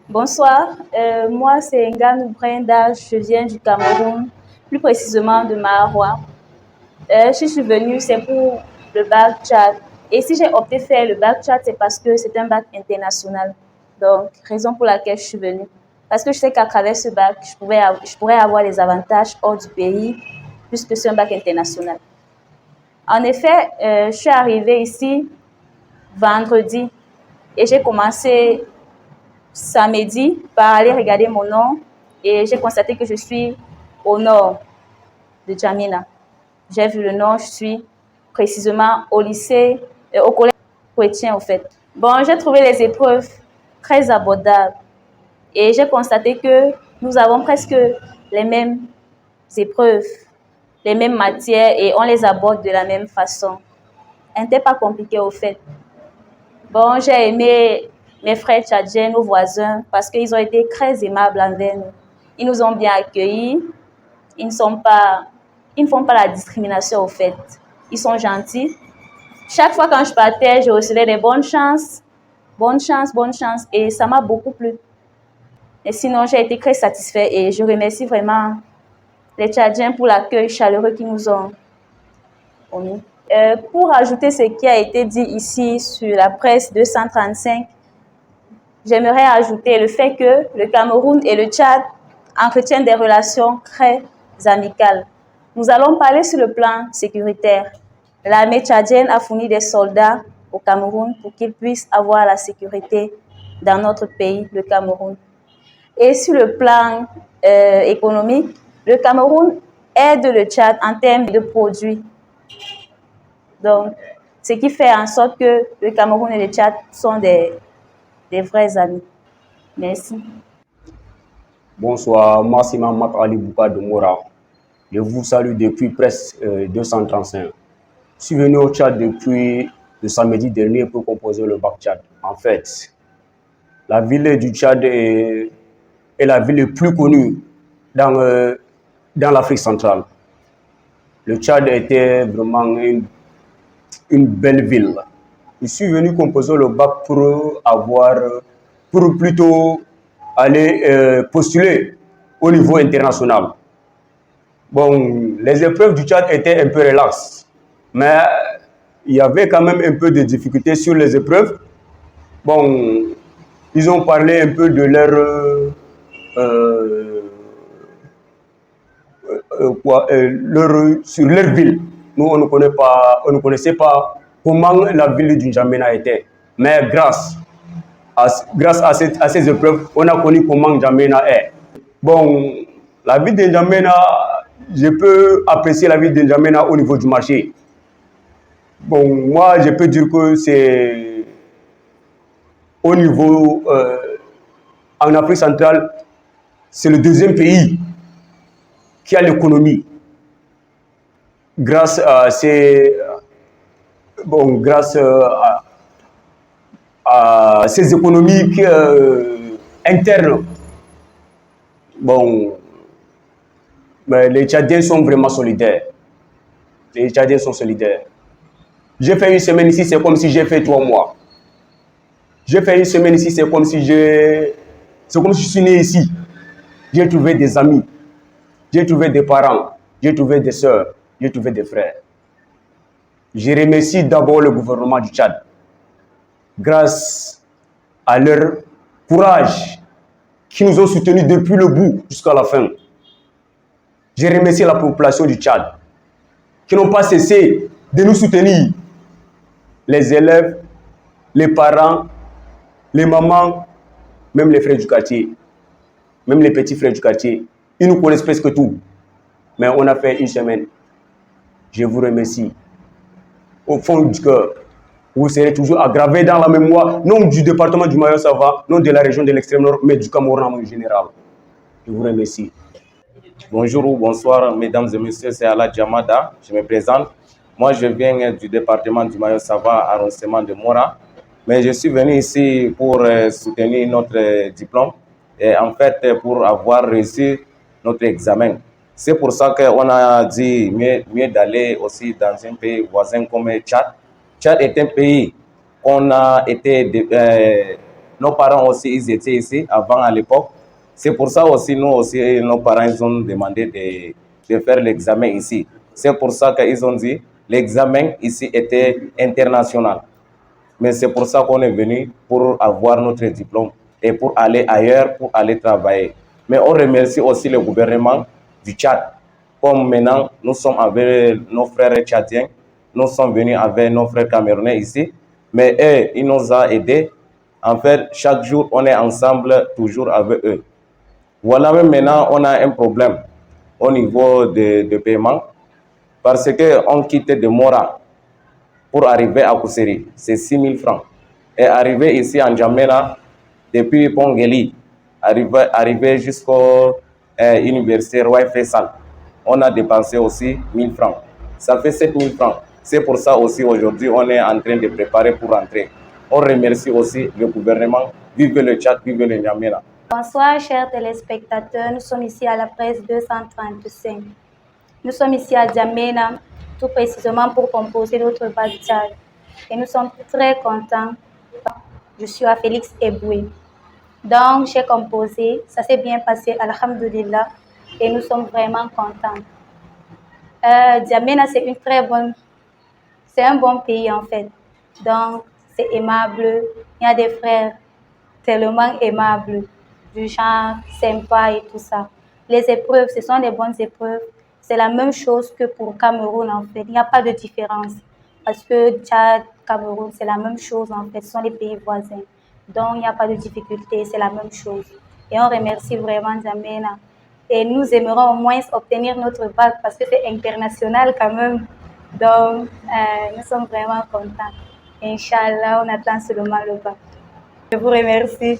Bonsoir, moi c'est Ngane Brenda, je viens du Cameroun, plus précisément de Maharoua. Si je suis venue, c'est pour le bac Tchad. Et si j'ai opté faire le bac Tchad, c'est parce que c'est un bac international. Donc, raison pour laquelle je suis venue. Parce que je sais qu'à travers ce bac, je pourrais avoir des avantages hors du pays, puisque c'est un bac international. En effet, je suis arrivée ici vendredi et j'ai commencé samedi par aller regarder mon nom et j'ai constaté que je suis au nord de Djamena. J'ai vu le nom, je suis précisément au lycée, au collège chrétien au fait. Bon, j'ai trouvé les épreuves très abordables et j'ai constaté que nous avons presque les mêmes épreuves, les mêmes matières et on les aborde de la même façon. Ce n'était pas compliqué au fait. Bon, j'ai aimé mes frères tchadiens, nos voisins, parce qu'ils ont été très aimables envers nous. Ils nous ont bien accueillis. Ils ne font pas la discrimination au fait. Ils sont gentils. Chaque fois quand je partais, je recevais des bonnes chances. Bonne chance, bonne chance. Et ça m'a beaucoup plu. Et sinon, j'ai été très satisfaite et je remercie vraiment les Tchadiens pour l'accueil chaleureux qu'ils nous ont mis. Pour ajouter ce qui a été dit ici sur la presse 235, j'aimerais ajouter le fait que le Cameroun et le Tchad entretiennent des relations très amicales. Nous allons parler sur le plan sécuritaire. L'armée tchadienne a fourni des soldats au Cameroun pour qu'ils puissent avoir la sécurité dans notre pays, le Cameroun. Et sur le plan économique, le Cameroun aide le Tchad en termes de produits. Donc, ce qui fait en sorte que le Cameroun et le Tchad sont des vrais amis. Merci. Bonsoir, moi c'est Mamat Ali Bouka de Mora. Je vous salue depuis presque 235. Je suis venu au Tchad depuis le samedi dernier pour composer le bac Tchad. En fait, la ville du Tchad est la ville la plus connue dans l'Afrique centrale. Le Tchad était vraiment une belle ville. Je suis venu composer le bac pour plutôt aller postuler au niveau international. Bon, les épreuves du Tchad étaient un peu relaxes, mais il y avait quand même un peu de difficultés sur les épreuves. Bon, ils ont parlé un peu de sur leur ville. Nous, on ne connaissait pas comment la ville du N'Djamena était. Mais grâce à ces épreuves, on a connu comment N'Djamena est. Bon, la ville de N'Djamena, je peux apprécier la ville de N'Djamena au niveau du marché. Bon, moi, je peux dire que c'est au niveau en Afrique centrale, c'est le deuxième pays qui a l'économie. Grâce à ces économies internes. Bon, mais les Tchadiens sont vraiment solidaires. Les Tchadiens sont solidaires. J'ai fait une semaine ici, c'est comme si j'ai fait 3 mois. J'ai fait une semaine ici, c'est comme si je suis né ici. J'ai trouvé des amis, j'ai trouvé des parents, j'ai trouvé des soeurs, j'ai trouvé des frères. Je remercie d'abord le gouvernement du Tchad. Grâce à leur courage qui nous ont soutenus depuis le bout jusqu'à la fin. Je remercie la population du Tchad qui n'ont pas cessé de nous soutenir. Les élèves, les parents, les mamans, même les frères du quartier, même les petits frères du quartier. Ils nous connaissent presque tout. Mais on a fait une semaine. Je vous remercie. Au fond du cœur, vous serez toujours aggravé dans la mémoire, non du département du Mayo-Sava, non de la région de l'extrême nord, mais du Cameroun en général. Je vous remercie. Bonjour ou bonsoir, mesdames et messieurs, c'est Ala Djamada, je me présente. Moi, je viens du département du Mayo-Sava, arrondissement de Mora. Mais je suis venu ici pour soutenir notre diplôme et en fait pour avoir réussi notre examen. C'est pour ça qu'on a dit mieux d'aller aussi dans un pays voisin comme Tchad. Tchad est un pays qu'on a été Nos parents aussi, ils étaient ici avant à l'époque. C'est pour ça aussi, nous aussi, nos parents, ils ont demandé de faire l'examen ici. C'est pour ça qu'ils ont dit l'examen ici était international. Mais c'est pour ça qu'on est venu pour avoir notre diplôme et pour aller ailleurs, pour aller travailler. Mais on remercie aussi le gouvernement du Tchad. Comme maintenant, nous sommes avec nos frères tchadiens, nous sommes venus avec nos frères camerounais ici, mais eux, ils nous ont aidés. En fait, chaque jour, on est ensemble, toujours avec eux. Voilà, même maintenant, on a un problème au niveau de paiement parce qu'on quitte de Mora pour arriver à Kousseri, c'est 6 000 francs. Et arriver ici en Djamena, depuis Pongeli, arriver jusqu'au université Roy Faisal, on a dépensé aussi 1 000 francs. Ça fait 7 000 francs. C'est pour ça aussi aujourd'hui, on est en train de préparer pour rentrer. On remercie aussi le gouvernement. Vive le Tchad, vive le Djamena. Bonsoir chers téléspectateurs, nous sommes ici à la presse 235. Nous sommes ici à Djamena, tout précisément pour composer notre bac Tchad. Et nous sommes très contents. Je suis à Félix Eboué. Donc j'ai composé, ça s'est bien passé, alhamdoulilah, et nous sommes vraiment contents. Djamena, c'est un bon pays en fait. Donc c'est aimable, il y a des frères tellement aimables, du genre sympa et tout ça. Les épreuves, ce sont des bonnes épreuves. C'est la même chose que pour Cameroun en fait. Il n'y a pas de différence. Parce que Tchad, Cameroun, c'est la même chose en fait. Ce sont les pays voisins. Donc il n'y a pas de difficulté, c'est la même chose. Et on remercie vraiment Djamena. Et nous aimerons au moins obtenir notre bac parce que c'est international quand même. Donc nous sommes vraiment contents. Inch'Allah, on attend seulement le bac. Je vous remercie.